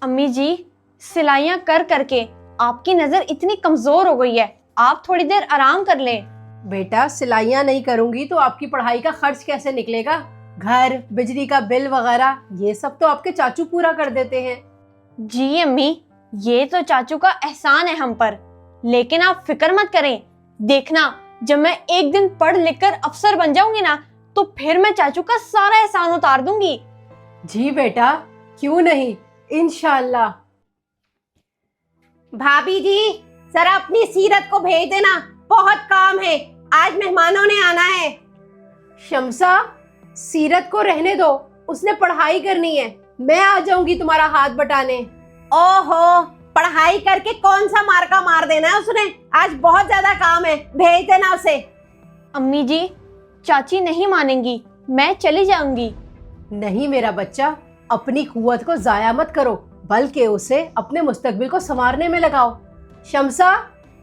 अम्मी जी, सिलाइयां कर करके आपकी नजर इतनी कमजोर हो गई है, आप थोड़ी देर आराम कर लें। बेटा सिलाइयां नहीं करूंगी तो आपकी पढ़ाई का खर्च कैसे निकलेगा? घर, बिजली का बिल वगैरह ये सब तो आपके चाचू पूरा कर देते हैं। जी अम्मी, ये तो चाचू का एहसान है हम पर, लेकिन आप फिक्र मत करें। देखना, जब मैं एक दिन पढ़ लिख कर अफसर बन जाऊंगी ना, तो फिर मैं चाचू का सारा एहसान उतार दूंगी। जी बेटा, क्यों नहीं, इंशाल्लाह। भाभी जी, जरा अपनी सीरत को भेज देना, बहुत काम है, आज मेहमानों ने आना है। शम्सा, सीरत को रहने दो, उसने पढ़ाई करनी है। मैं आ जाऊंगी तुम्हारा हाथ बटाने। ओहो, पढ़ाई करके कौन सा मार्का मार देना है उसने? आज बहुत ज्यादा काम है, भेज देना उसे। अम्मी जी, चाची नहीं मानेंगी, मैं चली जाऊंगी। नहीं मेरा बच्चा, अपनी कुव्वत को जाया मत करो, बल्कि उसे अपने मुस्तकबिल को संवारने में लगाओ। शम्सा,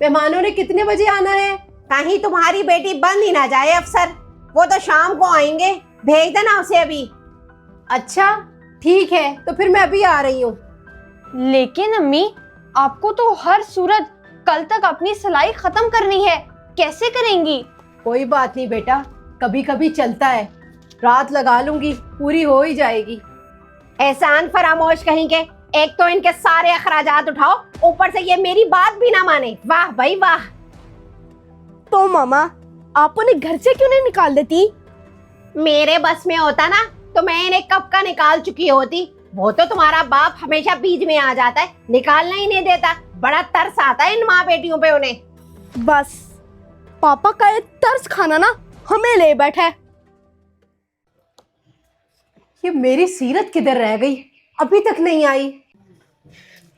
मेहमानों ने कितने बजे आना है? कहीं तुम्हारी बेटी बन ही ना जाए अफसर, वो तो शाम को आएंगे, भेज देना उसे अभी। अच्छा ठीक है, तो फिर मैं अभी आ रही हूँ। लेकिन अम्मी, आपको तो हर सूरत कल तक अपनी सिलाई खत्म करनी है, कैसे करेंगी? कोई बात नहीं बेटा, कभी कभी चलता है, रात लगा लूंगी, पूरी हो ही जाएगी। एहसान फरामोश कहीं के, एक तो इनके सारे अखराजात उठाओ, ऊपर से ये मेरी बात भी ना माने। वाह भाई वाह। तो मामा, आप उन्हें घर से क्यों नहीं निकाल देती? मेरे बस में होता ना तो मैं इन्हें कब का निकाल चुकी होती। वो तो तुम्हारा बाप हमेशा बीच में आ जाता है, निकालना ही नहीं देता। बड़ा तरस आता है इन माँ बेटियों पे उन्हें। बस पापा का ये तरस खाना ना हमें ले बैठा है। ये मेरी सीरत किधर रह गई, अभी तक नहीं आई।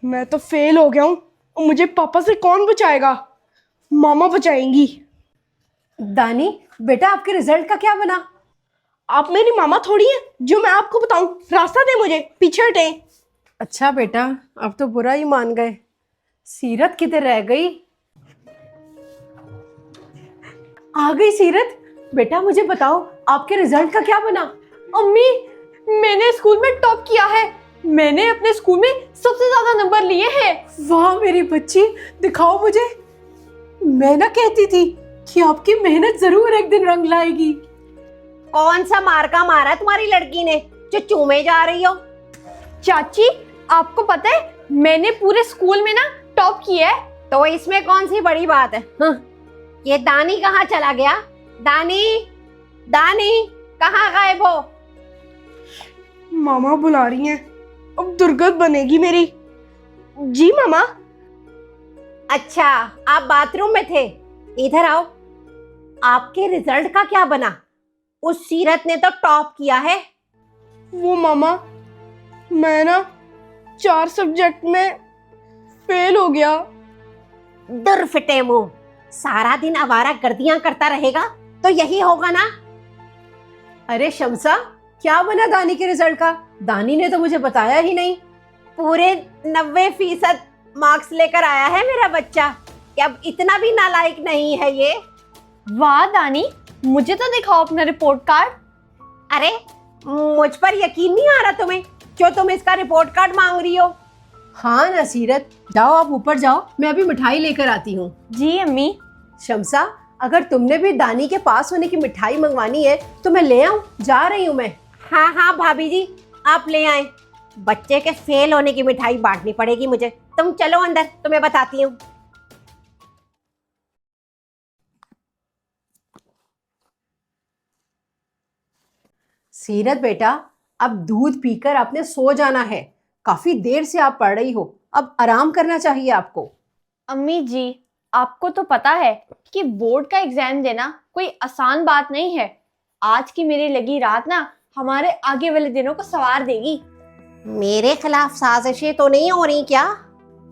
मैं तो फेल हो गया हूँ और मुझे पापा से कौन बचाएगा? मामा बचाएंगी। दानी बेटा, आपके रिजल्ट का क्या बना? आप मेरी मामा थोड़ी है जो मैं आपको बताऊं। रास्ता दे मुझे, पीछे हटे। अच्छा बेटा, अब तो बुरा ही मान गए। सीरत किधर रह गई? आ गई सीरत। बेटा मुझे बताओ, आपके रिजल्ट का क्या बना? अम्मी, मैंने स्कूल में टॉप किया है, मैंने अपने स्कूल में सबसे ज्यादा नंबर लिए हैं। वाह मेरी बच्ची, दिखाओ मुझे। मैं ना कहती थी कि आपकी मेहनत जरूर एक दिन रंग लाएगी। कौन सा मार्का मारा तुम्हारी लड़की ने जो चूमे जा रही हो? चाची, आपको पता है मैंने पूरे स्कूल में ना टॉप किया है। तो इसमें कौन सी बड़ी बात है? ये दानी कहाँ चला गया? दानी, दानी कहाँ गायब हो? मामा बुला रही हैं, अब दुर्गत बनेगी मेरी। जी मामा। अच्छा, आप बाथरूम में थे, इधर आओ। आपके रिजल्ट का क्या बना? उस सीरत ने तो टॉप किया है। वो मामा, मैं ना 4 सब्जेक्ट में फेल हो गया। डर फिटे मुंह, सारा दिन आवारा गर्दियां करता रहेगा तो यही होगा ना। अरे शम्सा, क्या बना दानी के रिजल्ट का? दानी ने तो मुझे बताया ही नहीं। पूरे 90% मार्क्स लेकर आया है मेरा बच्चा। कि अब इतना भी नालायक नहीं है ये। वाह दानी, मुझे तो दिखाओ अपना रिपोर्ट कार्ड। अरे मुझ पर यकीन नहीं आ रहा तुम्हें, जो तुम इसका रिपोर्ट कार्ड मांग रही हो। हाँ ना सीरत, जाओ आप ऊपर जाओ, मैं अभी मिठाई लेकर आती हूँ। जी अम्मी। शम्सा, अगर तुमने भी दानी के पास होने की मिठाई मंगवानी है तो मैं ले आऊं, जा रही हूँ मैं। हाँ हाँ भाभी जी, आप ले आए। बच्चे के फेल होने की मिठाई बांटनी पड़ेगी मुझे। तुम चलो अंदर, तुम्हें बताती हूँ। सीरत बेटा, अब दूध पीकर आपने सो जाना है। काफी देर से आप पढ़ रही हो, अब आराम करना चाहिए आपको। अम्मी जी, आपको तो पता है कि बोर्ड का एग्जाम देना कोई आसान बात नहीं है। आज की मेरी लगी रात ना हमारे आगे वाले दिनों को संवार देगी। मेरे खिलाफ साजिशें तो नहीं हो रही क्या?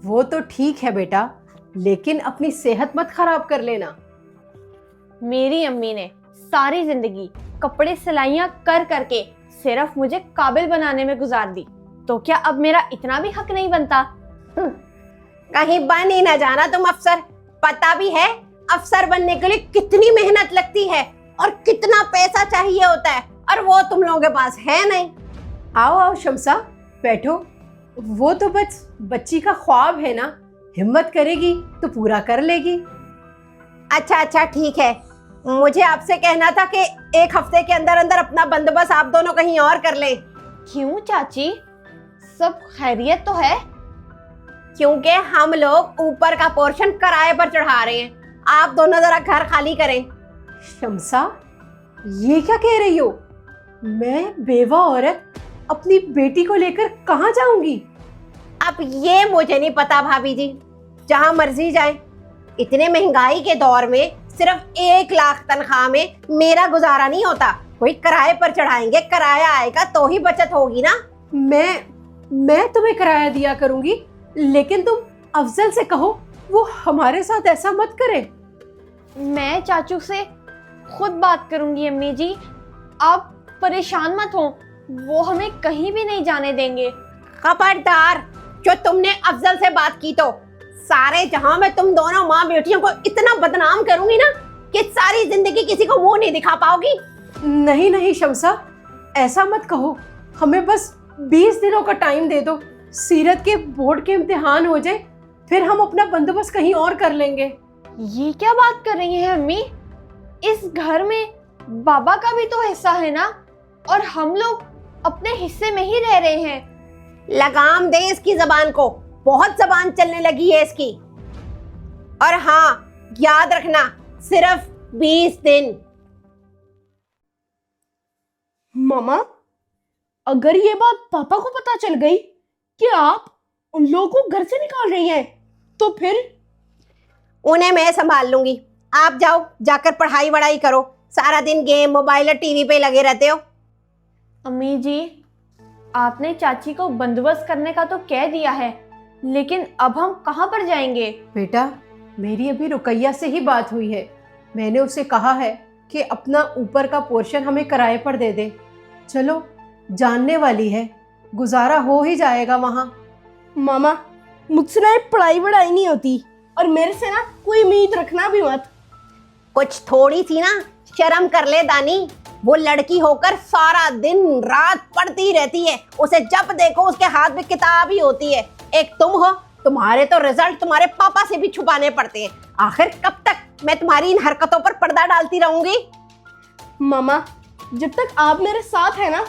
वो तो ठीक है बेटा, लेकिन अपनी सेहत मत खराब कर लेना। मेरी अम्मी ने सारी जिंदगी कपड़े सिलाइयां कर करके सिर्फ मुझे काबिल बनाने में गुजार दी, तो क्या अब मेरा इतना भी हक नहीं बनता? कहीं बन ही ना जाना तुम अफसर। पता भी है अफसर बनने के लिए कितनी मेहनत लगती है और कितना पैसा चाहिए होता है, और वो तुम लोगों के पास है नहीं। आओ आओ शम्सा, बैठो। वो तो बस बच्ची का ख्वाब है ना, हिम्मत करेगी तो पूरा कर लेगी। अच्छा अच्छा ठीक है, मुझे आपसे कहना था कि 1 हफ्ते के अंदर अंदर अपना बंदोबस्त आप दोनों कहीं और कर लें। क्यों चाची, सब खैरियत तो है? क्योंकि हम लोग ऊपर का पोर्शन किराए पर चढ़ा रहे हैं, आप दोनों जरा घर खाली करें। शम्सा, ये क्या कह रही हो? मैं बेवा औरत अपनी बेटी को लेकर कहाँ जाऊंगी? अब ये मुझे नहीं पता भाभी जी, जहां मर्जी जाए। इतने महंगाई के दौर में सिर्फ 1 लाख तनख्वाह में मेरा गुजारा नहीं होता। कोई किराए पर चढ़ाएंगे, किराया आएगा तो ही बचत होगी ना। मैं तुम्हें किराया दिया करूंगी, लेकिन तुम अफजल से कहो वो हमारे साथ ऐसा मत करे। मैं चाचू से खुद बात करूंगी अम्मी जी, आप परेशान मत हो, वो हमें कहीं भी नहीं जाने देंगे। खबरदार, जो तुमने अफजल से बात की तो सारे जहां में तुम दोनों माँ बेटियों को इतना बदनाम करूंगी ना कि सारी जिंदगी किसी को मुंह नहीं दिखा पाओगी। नहीं नहीं शम्सा, ऐसा मत कहो, हमें बस 20 दिनों का टाइम दे दो। सीरत के बोर्ड के इम्तिहान हो जाए, फिर हम अपना बंदोबस्त कहीं और कर लेंगे। ये क्या बात कर रही हैं अम्मी? इस घर में बाबा का भी तो हिस्सा है ना, और हम लोग अपने हिस्से में ही रह रहे हैं। लगाम दे इसकी जबान को, बहुत जबान चलने लगी है इसकी। और हाँ, याद रखना, सिर्फ 20 दिन। मामा, अगर ये बात पापा को पता चल गई कि आप उन लोगों को घर से निकाल रही हैं, तो फिर? उन्हें मैं संभाल लूंगी, आप जाओ, जाकर पढ़ाई वढ़ाई करो। सारा दिन गेम, मोबाइल और टीवी पे लगे रहते हो। अम्मी जी, आपने चाची को बंदोबस्त करने का तो कह दिया है, लेकिन अब हम कहाँ पर जाएंगे? बेटा, मेरी अभी रुकैया से ही बात हुई है। मैंने उसे कहा है कि अपना ऊपर का पोर्शन हमें किराए पर दे दे। चलो, जानने वाली है, गुजारा हो ही जाएगा वहाँ। मामा, मुझसे ना पढ़ाई वढ़ाई नहीं होती, और मेरे से ना कोई उम्मीद रखना भी मत। कुछ थोड़ी सी ना शर्म कर ले दानी। वो लड़की होकर सारा दिन रात पढ़ती रहती है, उसे जब देखो उसके हाथ में किताब ही होती है। एक तुम हो, तुम्हारे तो रिजल्ट तुम्हारे पापा से भी छुपाने पड़ते हैं। आखिर कब तक मैं तुम्हारी इन हरकतों पर पर्दा डालती रहूंगी? मामा, जब तक आप मेरे साथ है ना,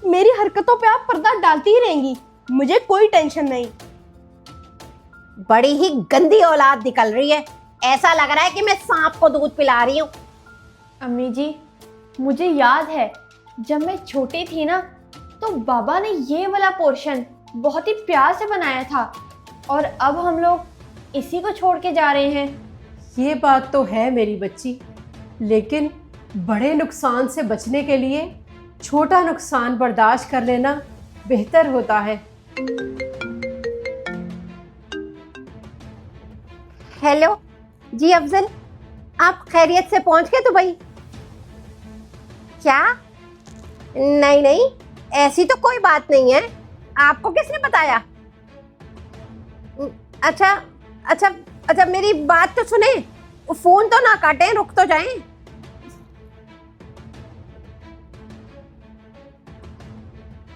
मेरी हरकतों पे आप पर्दा डालती ही रहेंगी, मुझे कोई टेंशन नहीं। बड़ी ही गंदी औलाद निकल रही है, ऐसा लग रहा है कि मैं सांप को दूध पिला रही हूँ। अम्मी जी, मुझे याद है जब मैं छोटी थी ना, तो बाबा ने ये वाला पोर्शन बहुत ही प्यार से बनाया था, और अब हम लोग इसी को छोड़ के जा रहे हैं। ये बात तो है मेरी बच्ची, लेकिन बड़े नुकसान से बचने के लिए छोटा नुकसान बर्दाश्त कर लेना बेहतर होता है। हेलो जी अफजल, आप खैरियत से पहुंच गए दुबई? क्या? नहीं नहीं, ऐसी तो कोई बात नहीं है। आपको किसने बताया? अच्छा अच्छा अच्छा, मेरी बात तो सुने, फोन तो ना काटें, रुक तो जाएं।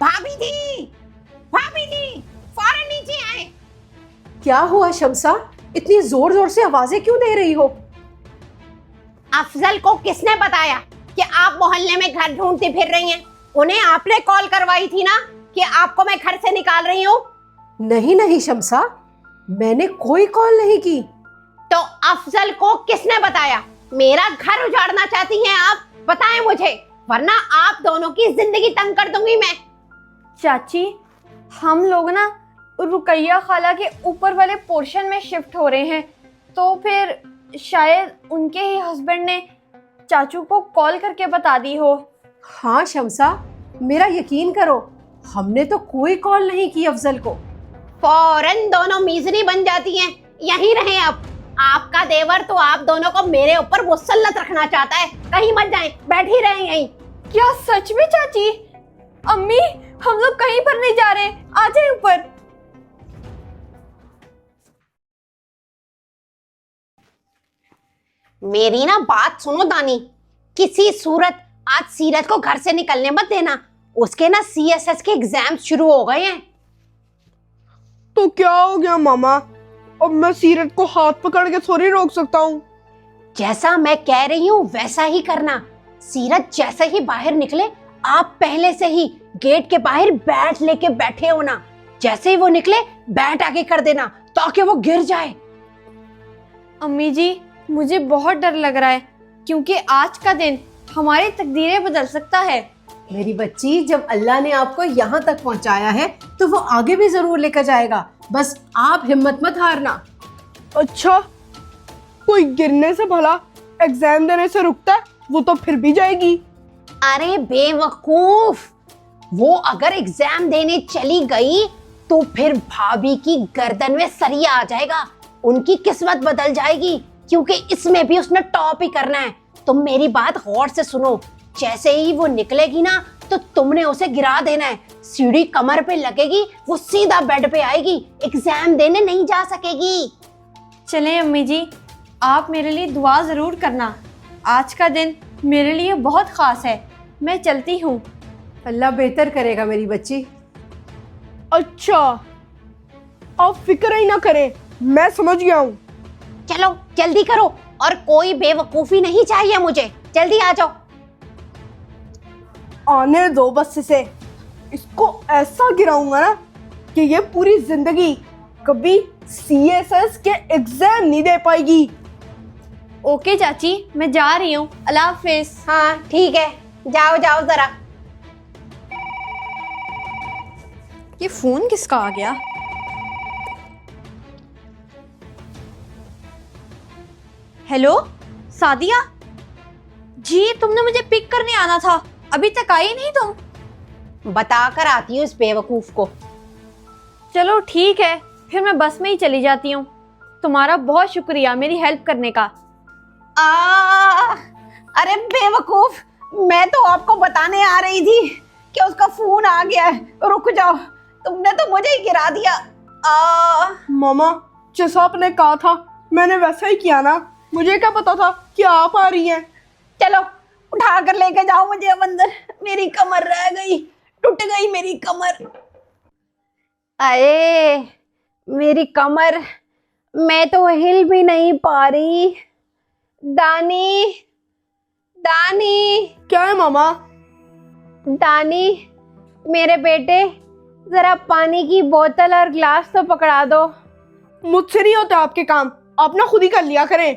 भाभी जी, भाभी जी, फौरन नीचे आए। क्या हुआ शम्सा, इतनी जोर जोर से आवाजें क्यों दे रही हो? अफजल को किसने बताया कि आप मोहल्ले में घर ढूंढती फिर रही हैं? उन्हें आपने कॉल करवाई थी ना कि आपको मैं घर से निकाल रही हूँ। नहीं नहीं शम्सा, मैंने कोई कॉल नहीं की। तो अफजल को किसने बताया? मेरा घर उजाड़ना चाहती हैं आप? बताएं मुझे, वरना आप दोनों की जिंदगी तंग कर दूंगी मैं। चाची, हम लोग ना रुकैया खाला के ऊपर वाले पोर्शन में शिफ्ट हो रहे हैं, तो फिर शायद उनके ही हस्बैंड ने चाचू को कॉल करके बता दी हो। हाँ शम्सा, मेरा यकीन करो, हमने तो कोई कॉल नहीं की अफजल को। फौरन दोनों मीजनी बन जाती हैं, यहीं रहें अब। आपका देवर तो आप दोनों को मेरे ऊपर मुसल्लत रखना चाहता है, कहीं मत जाएं, बैठी रहें यहीं। क्या सच में चाची? अम्मी, हम लोग कहीं पर नहीं जा रहे, आ जाए ऊपर। मेरी ना बात सुनो दानी, किसी सूरत आज सीरत को घर से निकलने मत देना। उसके ना CSS के एग्जाम शुरू हो गए हैं। तो क्या हो गया मामा? अब मैं सीरत को हाथ पकड़ के थोड़ी रोक सकता हूँ। जैसा मैं कह रही हूँ वैसा ही करना। सीरत जैसे ही बाहर निकले, आप पहले से ही गेट के बाहर बैट लेके बैठे हो ना। जैसे ही वो निकले, बैट आगे कर देना ताकि वो गिर जाए। अम्मी जी, मुझे बहुत डर लग रहा है क्योंकि आज का दिन हमारी तकदीरें बदल सकता है। मेरी बच्ची, जब अल्लाह ने आपको यहाँ तक पहुँचाया है तो वो आगे भी जरूर लेकर जाएगा। बस आप हिम्मत मत हारना। अच्छा, कोई गिरने से भला एग्जाम देने से रुकता है? वो तो फिर भी जाएगी। अरे बेवकूफ, वो अगर एग्जाम देने चली गई तो फिर भाभी की गर्दन में सरिया आ जाएगा। उनकी किस्मत बदल जाएगी क्योंकि इसमें भी उसने टॉप ही करना है। तुम मेरी बात गौर से सुनो। जैसे ही वो निकलेगी ना तो तुमने उसे गिरा देना है। सीढ़ी कमर पे लगेगी, वो सीधा बेड पे आएगी, एग्जाम देने नहीं जा सकेगी। चलें अम्मी जी, आप मेरे लिए दुआ ज़रूर करना। आज का दिन मेरे लिए बहुत ख़ास है। मैं चलती हूँ। अल्लाह बेहतर करेगा मेरी बच्ची। अच्छा, आप फिक्र ही ना करें, मैं समझ गया हूँ। चलो जल्दी करो, और कोई बेवकूफी नहीं चाहिए मुझे। जल्दी आ जाओ। आने दो बस इसे। इसको ऐसा गिराऊंगा ना कि ये पूरी जिंदगी कभी CSS के एग्जाम नहीं दे पाएगी। ओके चाची, मैं जा रही हूँ। अल्लाह हाफिज़। हाँ ठीक है, जाओ जाओ जरा। ये फ़ोन किसका आ गया? हेलो सादिया जी, तुमने मुझे पिक करने आना था, अभी तक आई नहीं तुम। बता कर आती हूँ इस बेवकूफ को। चलो ठीक है, फिर मैं बस में ही चली जाती हूँ। तुम्हारा बहुत शुक्रिया मेरी हेल्प करने का। अरे बेवकूफ, मैं तो आपको बताने आ रही थी कि उसका फोन आ गया है। रुक जाओ, तुमने तो मुझे ही गिरा दिया। मामा, जैसा आपने कहा था मैंने वैसा ही किया ना। मुझे क्या पता था कि आप आ रही हैं। चलो उठा कर लेके जाओ मुझे अब अंदर। मेरी कमर रह गई, टूट गई मेरी कमर। अरे मेरी कमर, मैं तो हिल भी नहीं पा रही। दानी, दानी, क्या है मामा? दानी, मेरे बेटे जरा पानी की बोतल और ग्लास तो पकड़ा दो। मुझसे नहीं होता आपके काम, आप ना खुद ही कर लिया करें।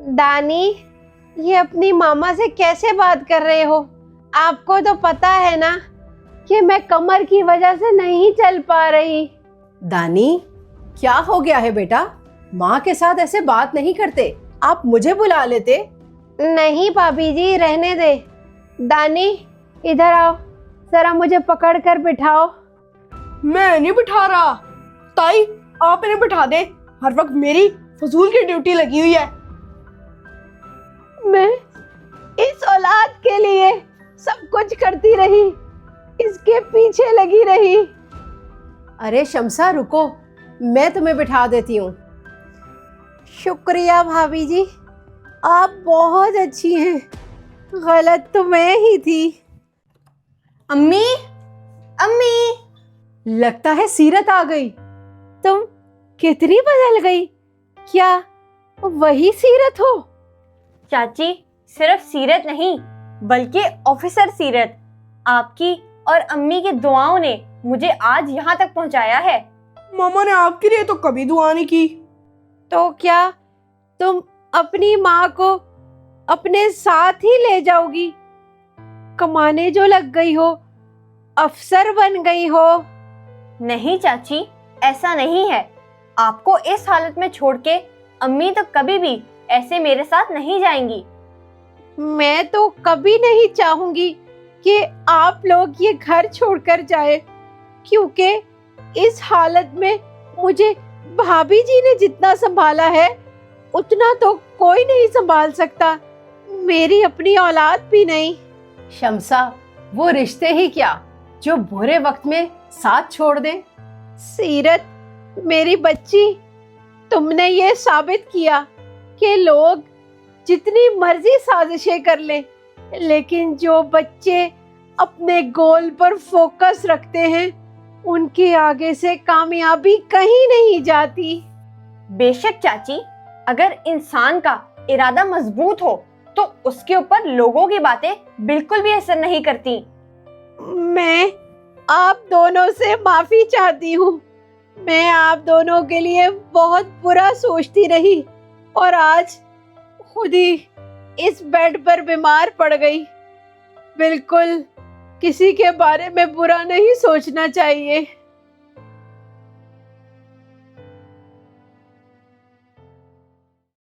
दानी, ये अपनी मामा से कैसे बात कर रहे हो? आपको तो पता है ना कि मैं कमर की वजह से नहीं चल पा रही। दानी, क्या हो गया है बेटा? माँ के साथ ऐसे बात नहीं करते। आप मुझे बुला लेते। नहीं भाभी जी, रहने दे। दानी इधर आओ, जरा मुझे पकड़ कर बिठाओ। मैं नहीं बिठा रहा। ताई, आप इन्हें बिठा दे। हर वक्त मेरी फजूल की ड्यूटी लगी हुई है। मैं इस औलाद के लिए सब कुछ करती रही, इसके पीछे लगी रही। अरे शम्सा रुको, मैं तुम्हें बिठा देती हूँ। शुक्रिया भाभी जी, आप बहुत अच्छी हैं। गलत तो मैं ही थी। अम्मी, अम्मी, लगता है सीरत आ गई। तुम कितनी बदल गई। क्या वही सीरत हो? चाची, सिर्फ सीरत नहीं बल्कि ऑफिसर सीरत। आपकी और अम्मी की दुआओं ने मुझे आज यहाँ तक पहुँचाया है। मामा ने आपके लिए तो कभी दुआ नहीं की। तो क्या तुम अपनी माँ को अपने साथ ही ले जाओगी? कमाने जो लग गई हो, अफसर बन गई हो। नहीं चाची, ऐसा नहीं है। आपको इस हालत में छोड़ के अम्मी तो कभी भी ऐसे मेरे साथ नहीं जाएंगी। मैं तो कभी नहीं चाहूंगी कि आप लोग ये घर छोड़कर जाए, क्योंकि इस हालत में मुझे भाभी जी ने जितना संभाला है उतना तो कोई नहीं संभाल सकता। मेरी अपनी औलाद भी नहीं। शम्सा, वो रिश्ते ही क्या जो बुरे वक्त में साथ छोड़ दे। सीरत मेरी बच्ची, तुमने ये साबित किया कि लोग जितनी मर्जी साजिशें कर लें, लेकिन जो बच्चे अपने गोल पर फोकस रखते हैं उनके आगे से कामयाबी कहीं नहीं जाती। बेशक चाची, अगर इंसान का इरादा मजबूत हो तो उसके ऊपर लोगों की बातें बिल्कुल भी असर नहीं करती। मैं आप दोनों से माफी चाहती हूँ। मैं आप दोनों के लिए बहुत बुरा सोचती रही और आज खुद ही इस बेड पर बीमार पड़ गई। बिल्कुल किसी के बारे में बुरा नहीं सोचना चाहिए।